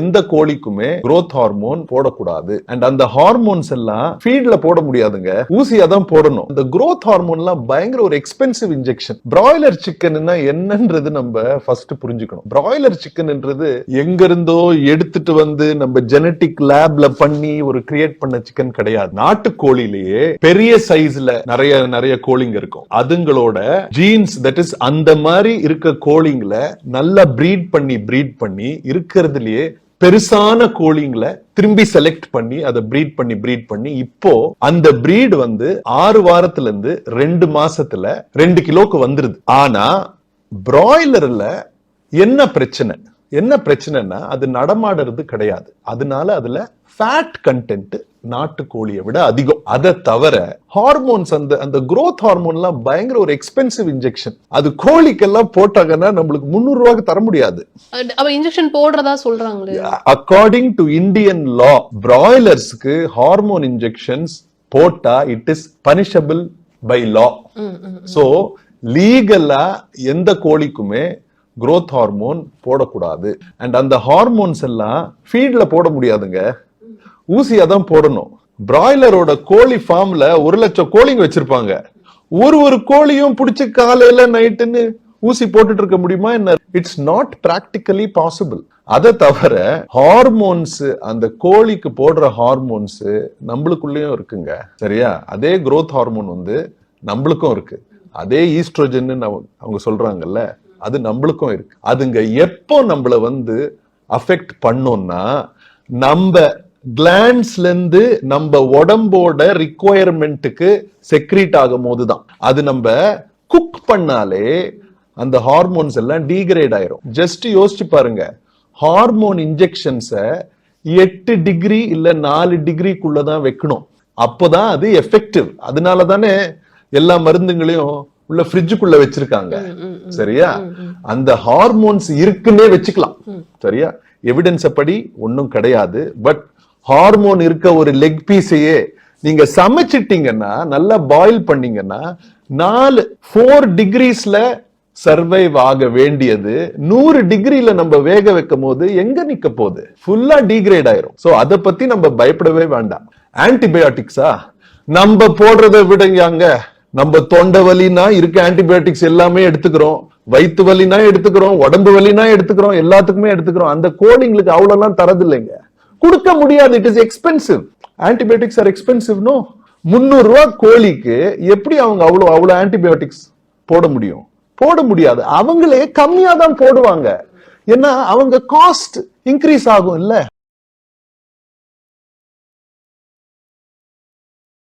எந்த கோழிக்குமே growth hormone போடக்கூடாது. அண்ட் அந்த ஹார்மோன்ஸ் எல்லாம் ஃபீட்ல போட முடியாதுங்க, ஊசியா தான் போடணும். இந்த growth ஹார்மோன் எல்லாம் பயங்கர ஒரு எக்ஸ்பென்சிவ் இன்ஜெக்ஷன். பிராய்லர் சிக்கன்னா என்னன்றது நம்ம ஃபர்ஸ்ட் புரிஞ்சுக்கணும். பிராய்லர் சிக்கன்ன்றது எங்க இருந்தோ எடுத்துட்டு வந்து நம்ம ஜெனடிக் லேப்ல பண்ணி ஒரு கிரியேட் பண்ண சிக்கன் கிடையாது. நாட்டு கோழிலேயே பெரிய சைஸ்ல நிறைய கோழிங்க இருக்கும். அதுங்களோட ஜீன்ஸ் தட் இஸ் அந்த மாதிரி இருக்க கோழிங்கள நல்லா பிரீட் பண்ணி இருக்கிறதுலயே பெருசான கோழிங்களை திரும்பி செலக்ட் பண்ணி அதை பிரீட் பண்ணி இப்போ அந்த பிரீட் வந்து 6 வாரத்துல இருந்து 2 மாசத்துல 2 கிலோக்கு வந்துருது. ஆனா பிராய்லர்ல என்ன பிரச்சனைன்னா அது நடமாடுறது கிடையாது. அதனால அதுல ஃபேட் கண்டென்ட் நாட்டு கோழியை விட அதிகம். அதை தவிர ஹார்மோன்ஸ் அந்த growth ஹார்மோன் எல்லாம் பயங்கர ஒரு எக்ஸ்பென்சிவ் இன்ஜெக்ஷன். அது கோழிக்கெல்லாம் போட்டாங்கன்னா நம்மளுக்கு 300 ரூபாய்க்கு தர முடியாது. இன்ஜெக்ஷன் போடுறதா சொல்றாங்களே. அக்கார்டிங் டு இந்தியன் லா பிராய்லர்ஸ்க்கு ஹார்மோன் இன்ஜெக்ஷன்ஸ் போட்டா it is punishable by law. So லீகலா எந்த கோழிக்குமே growth ஹார்மோன் போடக்கூடாது. அண்ட் அந்த ஹார்மோன்ஸ் எல்லாம் ஃபீட்ல போட முடியாதுங்க, ஊசியா தான் போடணும். பிராய்லரோட கோழி ஃபார்ம்ல 1 லட்சம் கோழிங்க வச்சிருப்பாங்க. ஒரு கோழியும் பிடிச்சி காலையில நைட்டுன்னு ஊசி போட்டுட்டு இருக்க முடியுமா என்ன? It's not practically possible. அதை தவிர ஹார்மோன்ஸ் அந்த கோழிக்கு போடுற ஹார்மோன்ஸ் நம்மளுக்குள்ளயும் இருக்குங்க, சரியா? அதே growth ஹார்மோன் வந்து நம்மளுக்கும் இருக்கு. அதே ஈஸ்ட்ரோஜன் அவங்க சொல்றாங்கல்ல, அது நம்மளுக்கும் இருக்கு. அதுங்க எப்போ நம்மள வந்து அஃபெக்ட் பண்ணோம்னா நம்ம கிளாண்ட்ஸ்ல இருந்து நம்ம உடம்போட ரிக்வயர்மெண்ட்டுக்கு செக்ரீட் ஆகும் போதுதான். அது நம்ம குக் பண்ணாலே அந்த ஹார்மோன்ஸ் எல்லாம் டீகிரேட் ஆயிரும். ஜஸ்ட் யோசிச்சு பாருங்க, ஹார்மோன் இன்ஜெக்ஷன்ஸ 8 டிகிரி இல்ல 4 டிகிரிக்குள்ளதான் வைக்கணும், அப்போதான் அது எஃபெக்டிவ். அதனால தானே எல்லா மருந்துங்களையும் உள்ள ஃப்ரிட்ஜுக்குள்ள வச்சிருக்காங்க, சரியா? அந்த ஹார்மோன்ஸ் இருக்குன்னே வச்சுக்கலாம், சரியா? எவிடன்ஸ் படி ஒன்னும் கிடையாது. பட் ஹார்மோன் இருக்க ஒரு லெக் பீஸையே நீங்க சமைச்சிட்டீங்கன்னா, நல்லா பாயில் பண்ணீங்கன்னா 4 டிகிரிஸ்ல சர்வைவ் ஆக வேண்டியது 100 டிகிரில நம்ம வேக வைக்கும் போது எங்க நிக்க போகுது? ஃபுல்லா டீகிரேட் ஆயிரும். சோ அதை பத்தி நம்ம பயப்படவே வேண்டாம். ஆன்டிபயோட்டிக்ஸா நம்ம போடுறதை விடங்க, நம்ம தொண்டை வலினா இருக்க ஆன்டிபயோட்டிக்ஸ் எல்லாமே எடுத்துக்கிறோம், வயிற்று வலினா எடுத்துக்கிறோம், உடம்பு வலினா எடுத்துக்கிறோம், எல்லாத்துக்குமே எடுத்துக்கிறோம். அந்த கோழிங்களுக்கு அவ்வளவு தரது இல்லைங்க, கொடுக்க முடியாது. It is expensive. Antibiotics are expensive. No, 300 ரூபாய் கோழிக்கு எப்படி அவங்க அவ்வளவு ஆன்டிபயோட்டிக்ஸ் போட முடியும்? போட முடியாது. அவங்களே கம்மியா தான் போடுவாங்க. ஏன்னா அவங்க காஸ்ட் இன்க்ரீஸ் ஆகும் இல்ல.